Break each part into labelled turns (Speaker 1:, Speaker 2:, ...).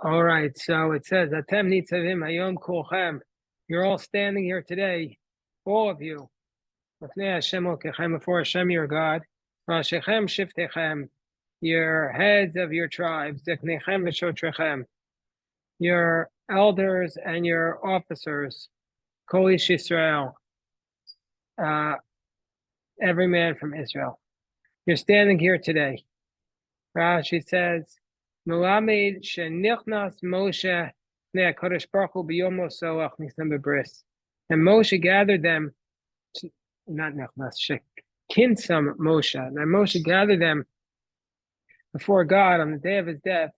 Speaker 1: All right, so it says, Atem Nitzavim Hayom Kulchem. You're all standing here today, all of you. Before Hashem your God. Rashechem Shiftechem, your heads of your tribes. Zeknechem V'shotrechem, your elders and your officers. Kol Ish Yisrael, every man from Israel. You're standing here today. Rashi says, Melamed shenichnas Moshe pnei HaKadosh Baruch Hu b'yom Mosoach nisam bebris. And Moshe gathered them, not nichnas, shekinsam Moshe. And Moshe gathered them before God on the day of his death,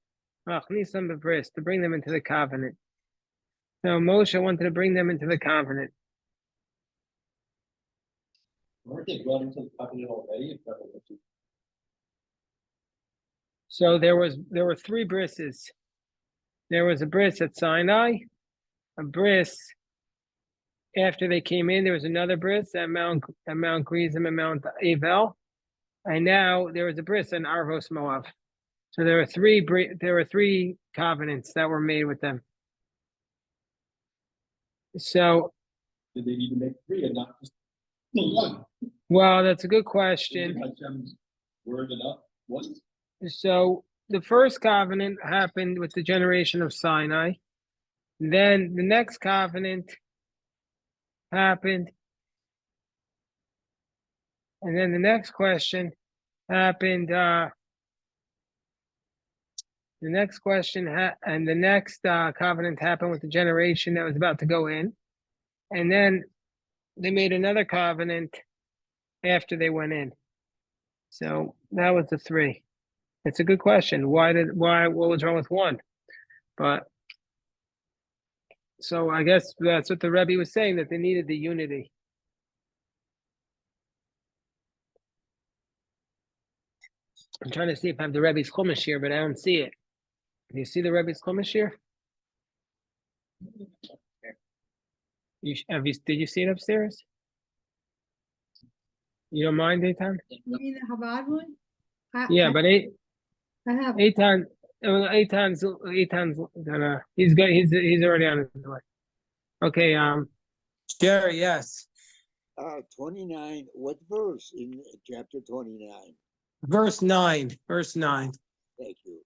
Speaker 1: nisam bebris, to bring them into the covenant. So Moshe wanted to bring them into the covenant.
Speaker 2: Weren't they brought into the covenant already?
Speaker 1: So there were three brises. There was a bris at Sinai, a bris after they came in. There was another bris at Mount Gerizim and Mount Avel, and now there was a bris in Arvos Moab. So there were three covenants that were made with them. So
Speaker 2: did they need to make three and not just one?
Speaker 1: Well, that's a good question.
Speaker 2: Word enough once.
Speaker 1: So the first covenant happened with the generation of Sinai. Then the next covenant happened. And then the next question happened. The next covenant happened with the generation that was about to go in. And then they made another covenant after they went in. So that was the three. It's a good question. What was wrong with one? But so I guess that's what the Rebbe was saying, that they needed the unity. I'm trying to see if I have the Rebbe's Chumash here, but I don't see it. Do you see the Rebbe's Chumash here? Did you see it upstairs? You don't mind, Eitan?
Speaker 3: You mean the Chabad one?
Speaker 1: Yeah, but
Speaker 3: I have.
Speaker 1: Eitan's gonna. He's already on his way. Okay, Jerry, yes.
Speaker 4: 29. What verse in chapter 29?
Speaker 1: Verse 9.
Speaker 4: Thank you.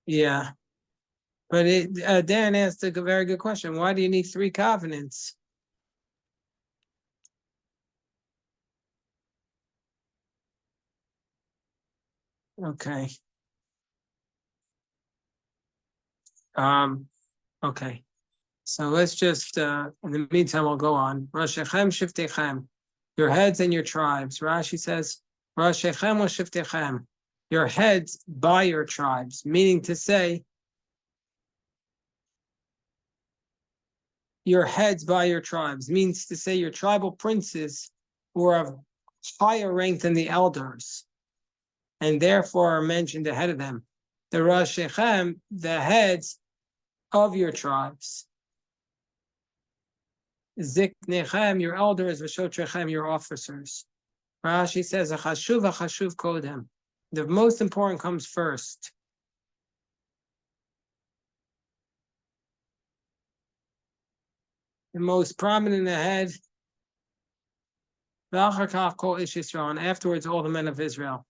Speaker 1: Yeah, but Dan asked a very good question. Why do you need three covenants? Okay. Okay. So let's just, in the meantime, we'll go on. Rashechem Shiftechem, your heads and your tribes. Rashi says, Rashechem wa Shiftechem, your heads by your tribes, meaning to say, your heads by your tribes, means to say your tribal princes were of higher rank than the elders, and therefore are mentioned ahead of them. The Rashechem, the heads of your tribes. Ziknechem, your elders, V'shotrechem, your officers. Rashi says, Achashuv kodem. The most important comes first. The most prominent ahead. V'achar kach kol ish Yisrael, and afterwards all the men of Israel.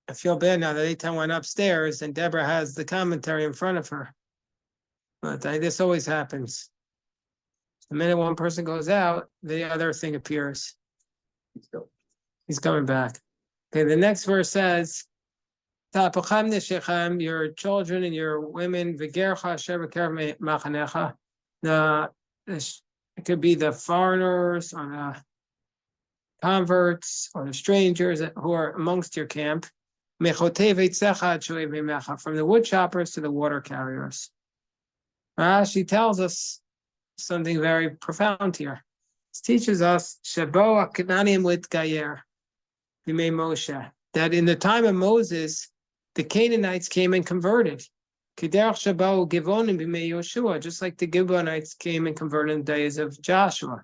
Speaker 1: I feel bad now that Eitan went upstairs and Deborah has the commentary in front of her. But this always happens. The minute one person goes out, the other thing appears. He's coming back. Okay, the next verse says, Ta'apachem neshechem, your children and your women, v'gercha asher b'kerev machanecha. It could be the foreigners or the converts or the strangers who are amongst your camp. From the wood choppers to the water carriers. Rashi tells us something very profound here. It teaches us that in the time of Moses, the Canaanites came and converted. Just like the Gibeonites came and converted in the days of Joshua.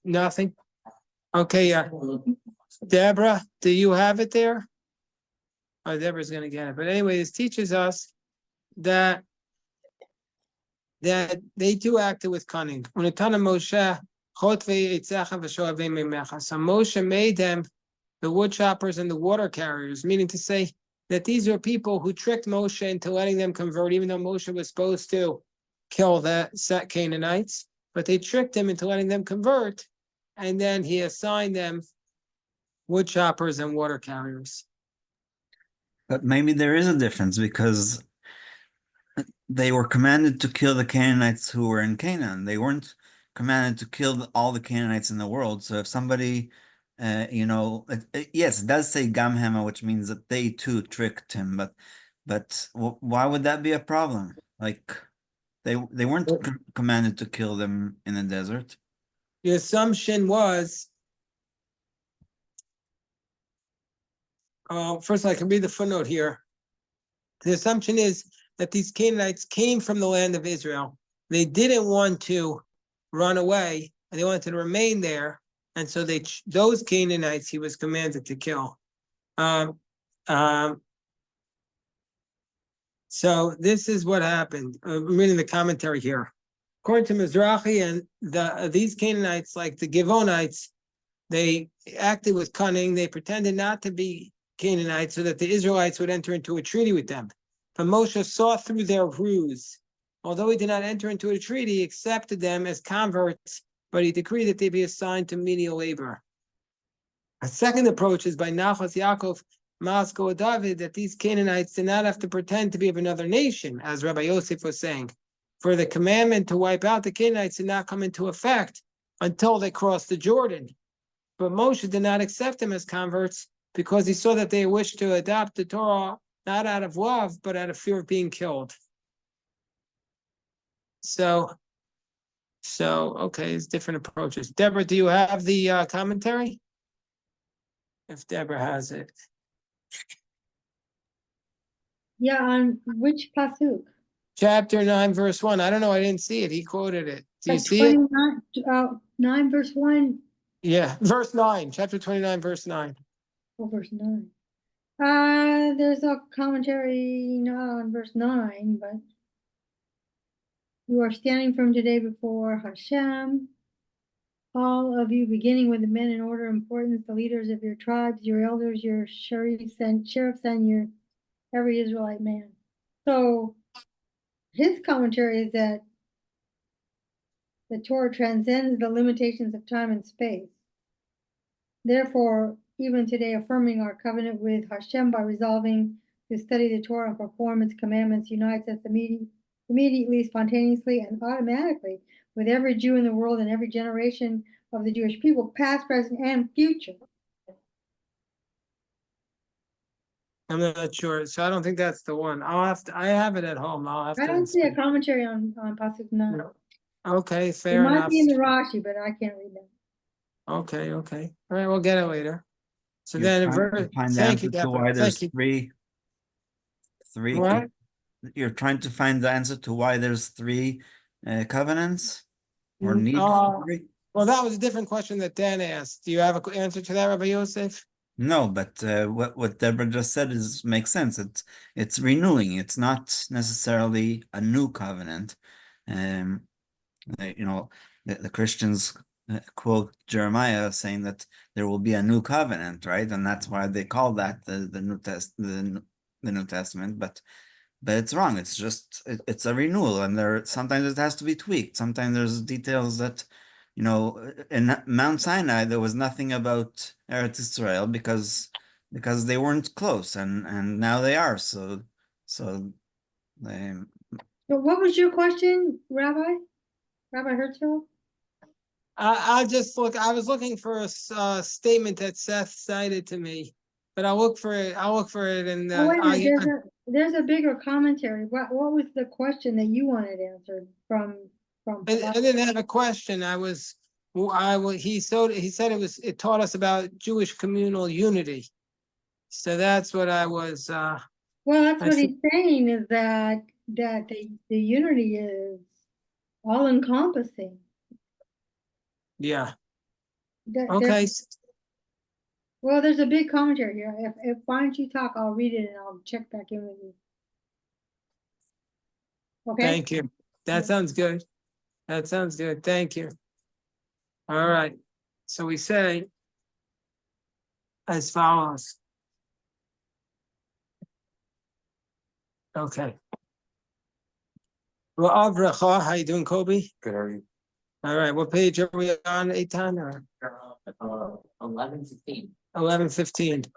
Speaker 1: Nothing Okay, Deborah, do you have it there? Oh, Deborah's gonna get it. But anyway, this teaches us that they too acted with cunning. So Moshe made them the wood choppers and the water carriers, meaning to say that these are people who tricked Moshe into letting them convert, even though Moshe was supposed to kill the Canaanites, but they tricked him into letting them convert, and then he assigned them wood choppers and water carriers.
Speaker 5: But maybe there is a difference because they were commanded to kill the Canaanites who were in Canaan. They weren't commanded to kill all the Canaanites in the world. So if somebody, yes, it does say Gamhema, which means that they too tricked him. But why would that be a problem? Like they weren't commanded to kill them in the desert.
Speaker 1: The assumption was, first I can read the footnote here. The assumption is that these Canaanites came from the land of Israel. They didn't want to run away, and they wanted to remain there. And so those Canaanites he was commanded to kill. So this is what happened. I'm reading the commentary here. According to Mizrahi and these Canaanites, like the Givonites, they acted with cunning. They pretended not to be Canaanites so that the Israelites would enter into a treaty with them. But Moshe saw through their ruse. Although he did not enter into a treaty, he accepted them as converts, but he decreed that they be assigned to menial labor. A second approach is by Nachos Yaakov, Masko David, that these Canaanites did not have to pretend to be of another nation, as Rabbi Yosef was saying. For the commandment to wipe out the Canaanites did not come into effect until they crossed the Jordan. But Moshe did not accept them as converts because he saw that they wished to adopt the Torah not out of love, but out of fear of being killed. So okay, it's different approaches. Deborah, do you have the commentary? If Deborah has it.
Speaker 3: Yeah, on which pasuk?
Speaker 1: Chapter 9, verse 1. I don't know, I didn't see it. He quoted it. Do you
Speaker 3: Like
Speaker 1: see it?
Speaker 3: 9 verse 1.
Speaker 1: Yeah, verse 9, chapter 29, verse 9.
Speaker 3: Oh, verse 9. There's a commentary not on verse 9, but you are standing from today before Hashem, all of you, beginning with the men in order of importance, the leaders of your tribes, your elders, your sheriffs, and your every Israelite man. So his commentary is that the Torah transcends the limitations of time and space. Therefore, even today, affirming our covenant with Hashem by resolving to study the Torah and perform its commandments unites us immediately, spontaneously, and automatically with every Jew in the world and every generation of the Jewish people, past, present, and future.
Speaker 1: I'm not sure, so I don't think that's the one. I have it at home.
Speaker 3: I don't see a commentary on pasuk 9.
Speaker 1: Okay,
Speaker 3: It
Speaker 1: fair
Speaker 3: might
Speaker 1: enough.
Speaker 3: be in the Rashi, but I can't read that.
Speaker 1: Okay. All right, we'll get it later. So
Speaker 5: You're
Speaker 1: then,
Speaker 5: trying to find the
Speaker 1: thank you,
Speaker 5: answer to
Speaker 1: Deborah.
Speaker 5: why there's
Speaker 1: Thank you.
Speaker 5: three.
Speaker 1: What?
Speaker 5: You're trying to find the answer to why there's three covenants or need for three?
Speaker 1: Well, that was a different question that Dan asked. Do you have an answer to that, Rabbi Yosef?
Speaker 5: No, but what Deborah just said makes sense. It's renewing. It's not necessarily a new covenant. The Christians quote Jeremiah saying that there will be a new covenant, right? And that's why they call that the New Testament. But it's wrong. It's just it's a renewal, and sometimes it has to be tweaked. Sometimes there's details that, in Mount Sinai there was nothing about Eretz Israel because they weren't close, and now they are. So they.
Speaker 3: So what was your question, Rabbi Herzl?
Speaker 1: I just look. I was looking for a statement that Seth cited to me, but I'll look for it. And
Speaker 3: wait a minute, there's a bigger commentary. What was the question that you wanted answered from?
Speaker 1: I didn't have a question. He said it taught us about Jewish communal unity. So that's what I was.
Speaker 3: Well, that's what he's saying is that the unity is all encompassing.
Speaker 1: Yeah. Okay,
Speaker 3: Well, there's a big commentary here. If why don't you talk, I'll read it and I'll check back in with you. Okay?
Speaker 1: thank you. That sounds good. That sounds good. Thank you. All right. So we say as follows. Okay. Well, Avracha, how you doing, Kobe?
Speaker 6: Good, are you?
Speaker 1: All right. What page are we on, Eitan? Or
Speaker 6: 11:15.
Speaker 1: 11:15?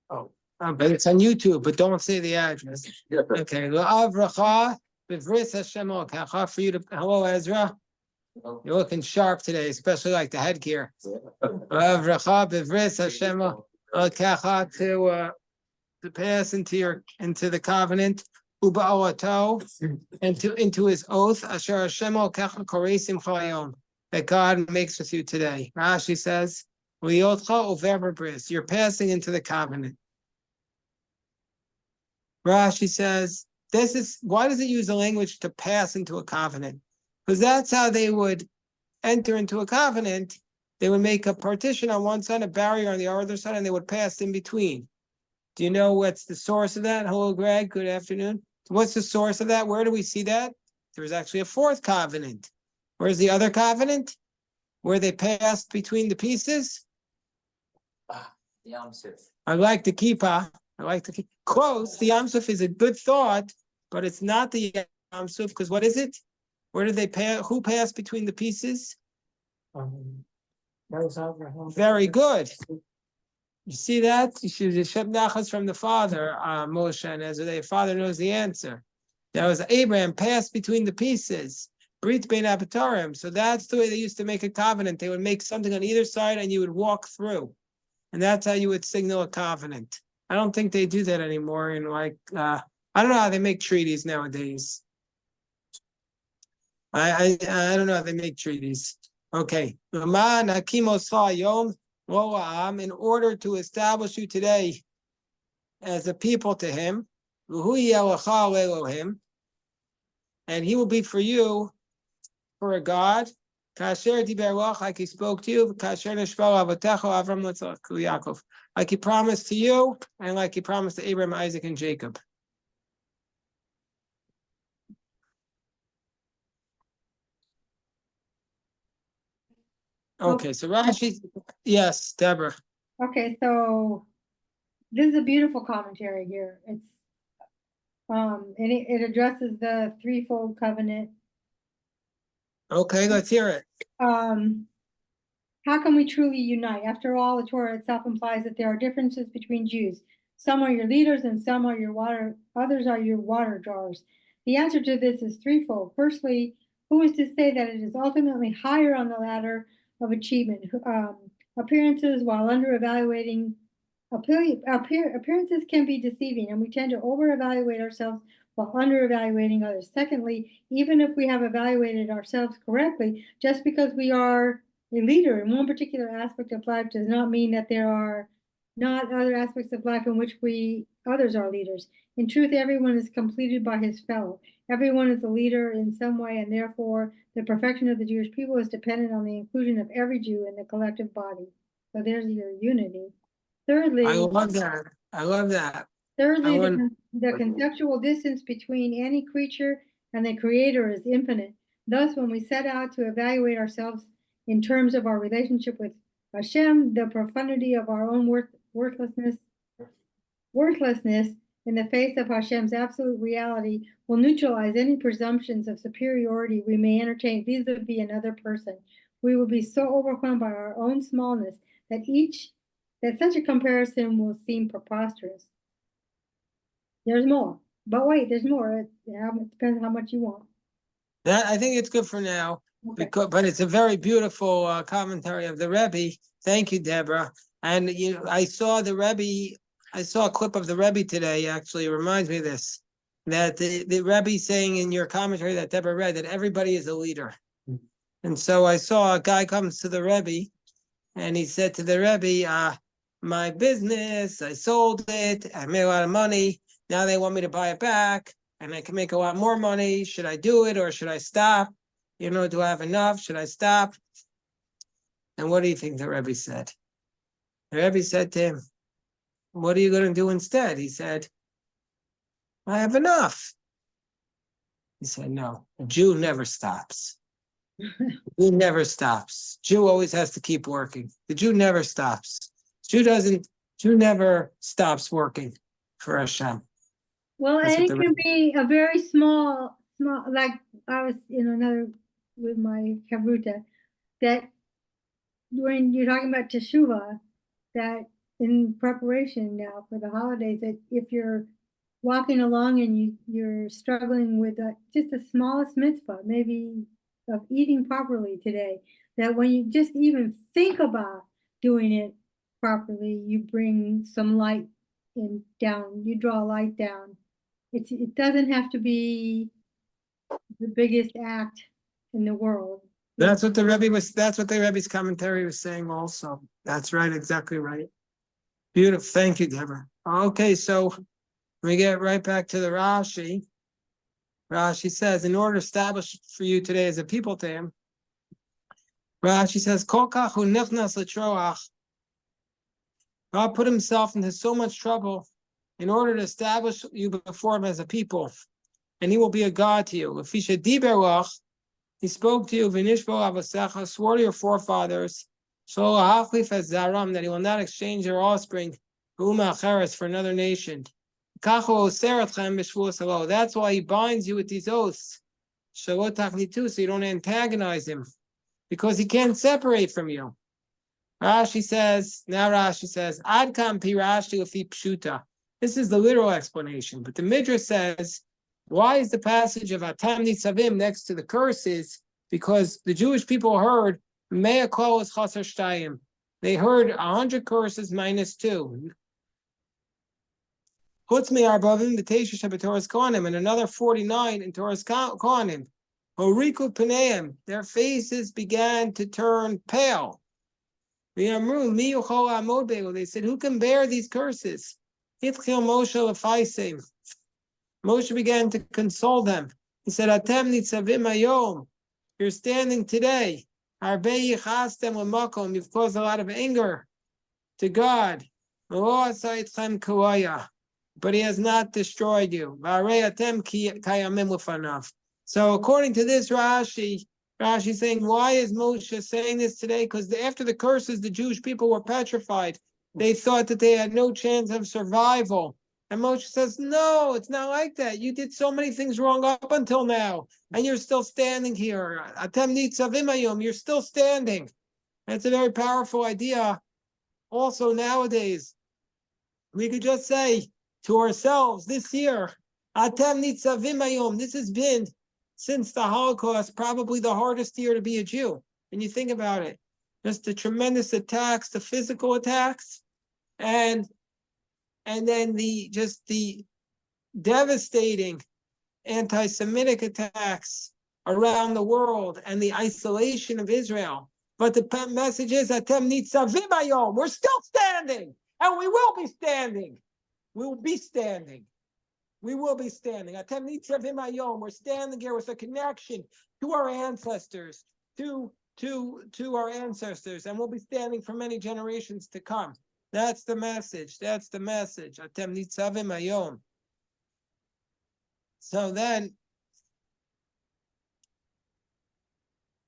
Speaker 1: Oh, but it's on YouTube, but don't say the address. Okay. Avracha, b'vris Hashem Elokecha, for you to, hello, Ezra. You're looking sharp today, especially like the headgear. Avracha, b'vris Hashem Elokecha, to pass into the covenant, uba'oto, and into his oath, asher Hashem Elokecha koresim chayom, that God makes with you today. Rashi says, "Liotcha over bris," you're passing into the covenant. Rashi says, this is why does it use the language to pass into a covenant? Because that's how they would enter into a covenant. They would make a partition on one side, a barrier on the other side, and they would pass in between. Do you know what's the source of that? Hello, Greg. Good afternoon. What's the source of that? Where do we see that? There was actually a fourth covenant. Where's the other covenant? Where they passed between the pieces?
Speaker 6: The Yom Sif.
Speaker 1: I like the kippah. I like to keep close. The Yom Suf is a good thought, but it's not the Yom Suf, because what is it? Where did they pass? Who passed between the pieces? Very good. You see that? You should Shem Nachas from the father, Moshe, and as the father knows the answer. That was Abraham passed between the pieces. Brit bein Abatarim. So that's the way they used to make a covenant. They would make something on either side and you would walk through. And that's how you would signal a covenant. I don't think they do that anymore. And I don't know how they make treaties nowadays. I don't know how they make treaties. Okay. In order to establish you today as a people to him, and he will be for you for a God. Like he spoke to you, like he promised to you, and like he promised to Abraham, Isaac, and Jacob. Okay, so Rashi, yes, Deborah.
Speaker 3: Okay, so this is a beautiful commentary here. It's and it addresses the threefold covenant.
Speaker 1: Okay, let's hear it.
Speaker 3: How can we truly unite? After all, the Torah itself implies that there are differences between Jews. Some are your leaders and some are others are your water drawers. The answer to this is threefold. Firstly, who is to say that it is ultimately higher on the ladder of achievement? Appearances while under-evaluating appearances can be deceiving, and we tend to over-evaluate ourselves while under-evaluating others. Secondly, even if we have evaluated ourselves correctly, just because we are a leader in one particular aspect of life does not mean that there are not other aspects of life in which others are leaders. In truth, everyone is completed by his fellow. Everyone is a leader in some way, and therefore the perfection of the Jewish people is dependent on the inclusion of every Jew in the collective body. So there's your unity. Thirdly,
Speaker 1: I love that. I love that.
Speaker 3: Thirdly, the conceptual distance between any creature and the Creator is infinite. Thus, when we set out to evaluate ourselves in terms of our relationship with Hashem, the profundity of our own worthlessness in the face of Hashem's absolute reality will neutralize any presumptions of superiority we may entertain vis-a-vis another person. We will be so overwhelmed by our own smallness that such a comparison will seem preposterous. There's more, but wait, there's more. It depends how much you want.
Speaker 1: That I think it's good for now.
Speaker 3: Okay.
Speaker 1: But it's a very beautiful commentary of the Rebbe. Thank you, Deborah. And I saw a clip of the Rebbe today. Actually, it reminds me of this. That the Rebbe saying in your commentary that Deborah read that everybody is a leader. And so I saw a guy comes to the Rebbe, and he said to the Rebbe, "My business, I sold it. I made a lot of money. Now they want me to buy it back, and I can make a lot more money. Should I do it or should I stop? Do I have enough? Should I stop?" And what do you think the Rebbe said? The Rebbe said to him, what are you going to do instead? He said, I have enough. He said, no, a Jew never stops. Jew never stops. Jew always has to keep working. The Jew never stops. Jew never stops working for Hashem.
Speaker 3: Well,
Speaker 1: That's
Speaker 3: and
Speaker 1: what
Speaker 3: it
Speaker 1: the
Speaker 3: can be a very small, like I was in another with my Chavruta, that when you're talking about Teshuvah, that in preparation now for the holidays, that if you're walking along and you're struggling with just the smallest mitzvah, maybe of eating properly today, that when you just even think about doing it properly, you bring some light down, you draw light down. It doesn't have to be the biggest act in the world.
Speaker 1: That's what the Rebbe's commentary was saying also. That's right, exactly right. Beautiful. Thank you, Deborah. Okay, so we get right back to the Rashi. Rashi says, in order to establish for you today as a people to him, Rashi says, Kol kach hu nichnas l'troach. God put himself into so much trouble in order to establish you before him as a people, and he will be a God to you. Lefisha diberach, he spoke to you, v'nishbo avasecha, swore to your forefathers, shlo hachlif es zaram, that he will not exchange their offspring, u'uma acheres, for another nation. That's why he binds you with these oaths, so you don't antagonize him, because he can't separate from you. Rashi says, Ad kam pi Rashi lefi pshuta. This is the literal explanation, but the Midrash says, why is the passage of Atam Nitzavim next to the curses? Because the Jewish people heard Mea Kol Chaser Shtayim. They heard 100 curses minus 2. Chutz me'arbavim b'teisha shebetorah's kohanim, and another 49 in Torah's kohanim. Horiku pneim, their faces began to turn pale. V'yamru mi yuchol amod be'u, they said, who can bear these curses? Hitchil Moshe lefaisem. Moshe began to console them. He said, Atem nitzavim hayom, you're standing today. Harbe yichastem l'makom, you've caused a lot of anger to God. Lo asa itchem kawaya, but he has not destroyed you. So according to this Rashi saying, why is Moshe saying this today? Because after the curses, the Jewish people were petrified. They thought that they had no chance of survival. And Moshe says, no, it's not like that. You did so many things wrong up until now, and you're still standing here. Atem nitzavim hayom, you're still standing. That's a very powerful idea. Also nowadays, we could just say to ourselves this year, Atem nitzavim hayom, this has been, since the Holocaust, probably the hardest year to be a Jew. And you think about it, just the tremendous attacks, the physical attacks, and then the devastating anti-Semitic attacks around the world and the isolation of Israel. But the message is, Atem nitzavim hayom, we're still standing, and we will be standing. We will be standing. We will be standing. Atem nitzavim hayom, we're standing here with a connection to our ancestors, to our ancestors, and we'll be standing for many generations to come. That's the message. That's the message. Atem nitzavim hayom. So then,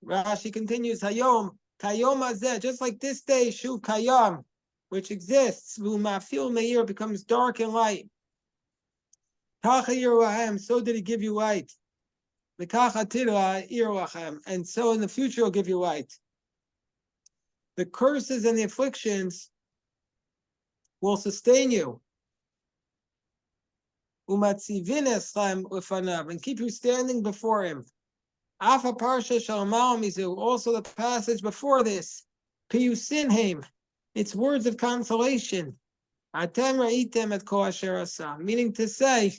Speaker 1: Rashi continues, hayom, kayom hazeh, just like this day, shu kayam, which exists, v'umafil meir, becomes dark and light. Kacha yirachem, so did he give you light. V'kacha tira yirachem, and so in the future he'll give you light. The curses and the afflictions will sustain you. Umatzivin eschem ufanav, and keep you standing before him. Afa parsha shalom mizu, also the passage before this, piyusinheim, it's words of consolation. Atem ra'item et kol asher asa, meaning to say,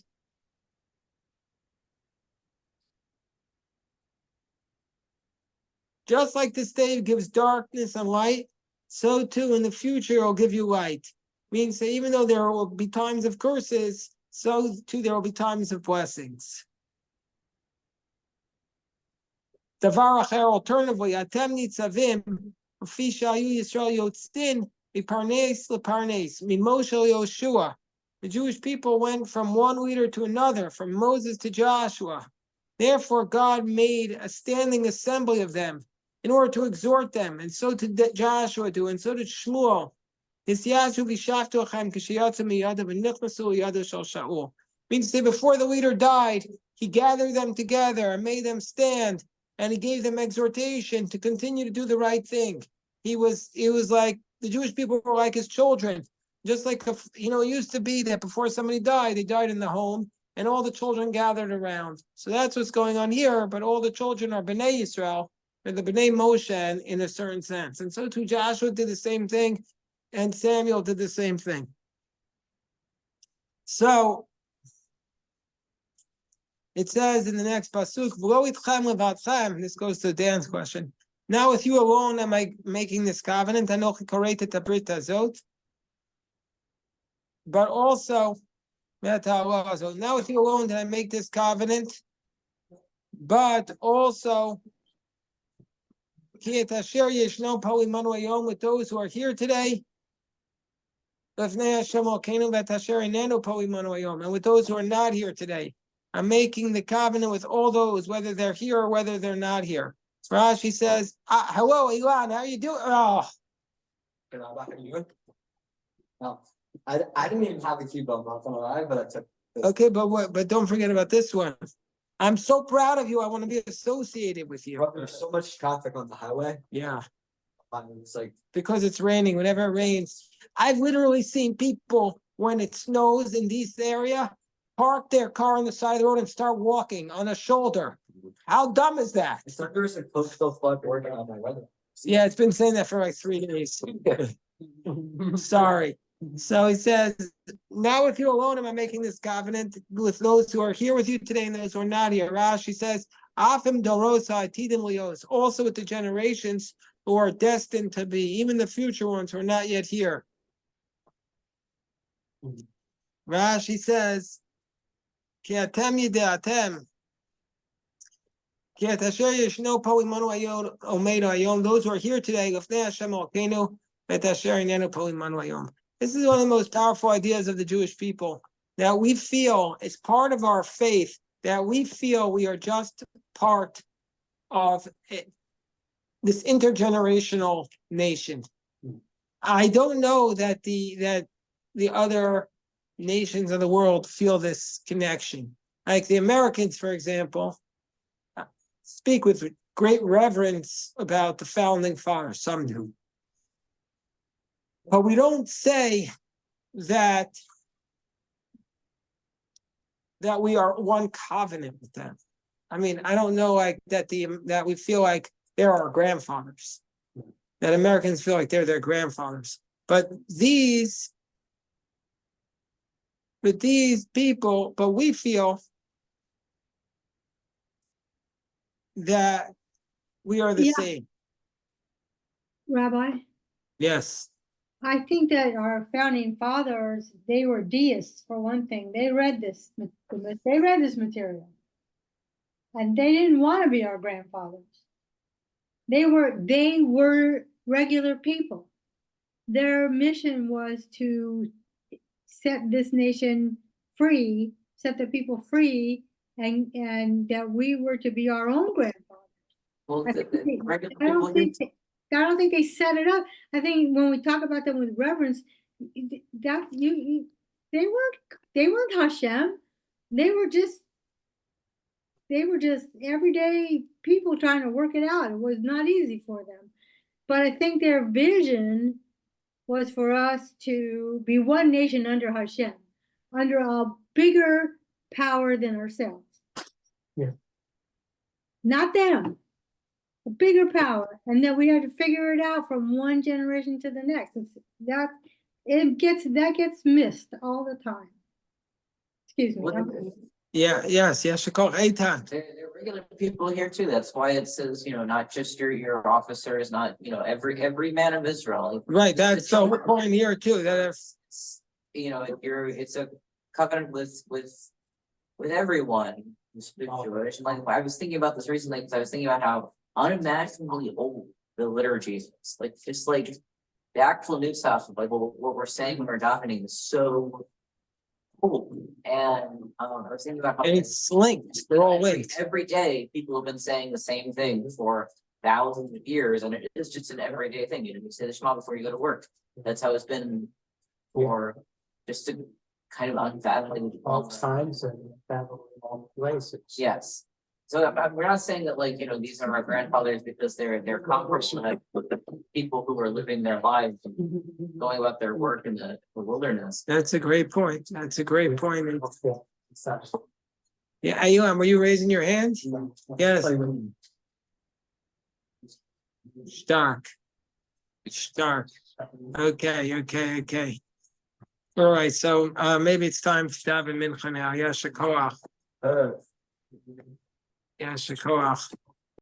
Speaker 1: just like this day gives darkness and light, so too in the future it will give you light. Means that even though there will be times of curses, so too there will be times of blessings. Davar acher, alternatively, Atem nitzavim, Fisha Yisrael Yotzin, Parnes Leparnes, Mimoshe Yoshua. The Jewish people went from one leader to another, from Moses to Joshua. Therefore, God made a standing assembly of them in order to exhort them, and so did Joshua do, and so did Shmuel. Means to say, before the leader died, he gathered them together and made them stand, and he gave them exhortation to continue to do the right thing. It was like the Jewish people were like his children, just like it used to be that before somebody died, they died in the home, and all the children gathered around. So that's what's going on here. But all the children are Bnei Yisrael, or the Bnei Moshe in a certain sense, and so too Joshua did the same thing, and Samuel did the same thing. So it says in the next pasuk, this goes to Dan's question. Now with you alone am I making this covenant, but also, so now with you alone did I make this covenant, but also with those who are here today, and with those who are not here today. I'm making the covenant with all those, whether they're here or whether they're not here. Rashi says, hello, Ilan, how you doing? Oh.
Speaker 6: I didn't even have the keyboard, not gonna lie, but I took this.
Speaker 1: Okay, but don't forget about this one. I'm so proud of you. I want to be associated with you.
Speaker 6: There's so much traffic on the highway.
Speaker 1: Yeah.
Speaker 6: It's like
Speaker 1: because it's raining. Whenever it rains, I've literally seen people when it snows in this area park their car on the side of the road and start walking on a shoulder. How dumb is that?
Speaker 6: it's like there's a coastal flood working on my weather.
Speaker 1: Yeah, it's been saying that for like 3 days. Sorry. So he says, now with you alone am I making this covenant with those who are here with you today and those who are not here. Rashi says, Afim Dorosa Atidim Lios, also with the generations who are destined to be, even the future ones who are not yet here. Rashi says, Ki atem yideatem, Ki et asher yeshno po imanu hayom omeinu hayom, those who are here today, Lefnei Hashem Elokeinu, et asher inenu po imanu hayom. This is one of the most powerful ideas of the Jewish people, that we feel as part of our faith, that we feel we are just part of this intergenerational nation. I don't know that the other nations of the world feel this connection. Like the Americans, for example, speak with great reverence about the founding fathers. Some do. But we don't say that we are one covenant with them. I mean, I don't know like that we feel like they're our grandfathers. That Americans feel like they're their grandfathers. But these people, but we feel that we are the same.
Speaker 3: Rabbi,
Speaker 1: Yes.
Speaker 3: I think that our founding fathers, they were deists for one thing. They read this material, and they didn't want to be our grandfathers. They were regular people. Their mission was to set this nation free, set the people free, and that we were to be our own grandfathers.
Speaker 6: Well,
Speaker 3: I don't think they set it up. I think when we talk about them with reverence, that they weren't Hashem. They were just everyday people trying to work it out. It was not easy for them. But I think their vision was for us to be one nation under Hashem, under a bigger power than ourselves.
Speaker 1: Yeah.
Speaker 3: Not them. A bigger power, and then we had to figure it out from one generation to the next. That gets missed all the time. Excuse me.
Speaker 1: Yes. Shakol Eitan.
Speaker 6: They're regular people here too. That's why it says, not just your officers, not every man of Israel.
Speaker 1: Right. That's so we're going here too. That
Speaker 6: it's a covenant with everyone. Like I was thinking about this recently because I was thinking about how unimaginably old the liturgies, it's like, just like the actual new stuff, like what we're saying when we're davening is so cool. And I was thinking about how
Speaker 1: And it's linked, they're all linked.
Speaker 6: every day, people have been saying the same thing for thousands of years, and it is just an everyday thing. You know, you say the Shema before you go to work. That's how it's been for just to kind of unfathoming
Speaker 7: all times and all places.
Speaker 6: Yes. So we're not saying that, like, you know, these are our grandfathers because they're comparable with the people who are living their lives and going about their work in the wilderness.
Speaker 1: That's a great point. That's a great point. Yeah, Ayuam, were you raising your hand? Yes. Stark. Stark. Okay. All right, so maybe it's time to daven mincha now. Yasher koach. Yasher koach.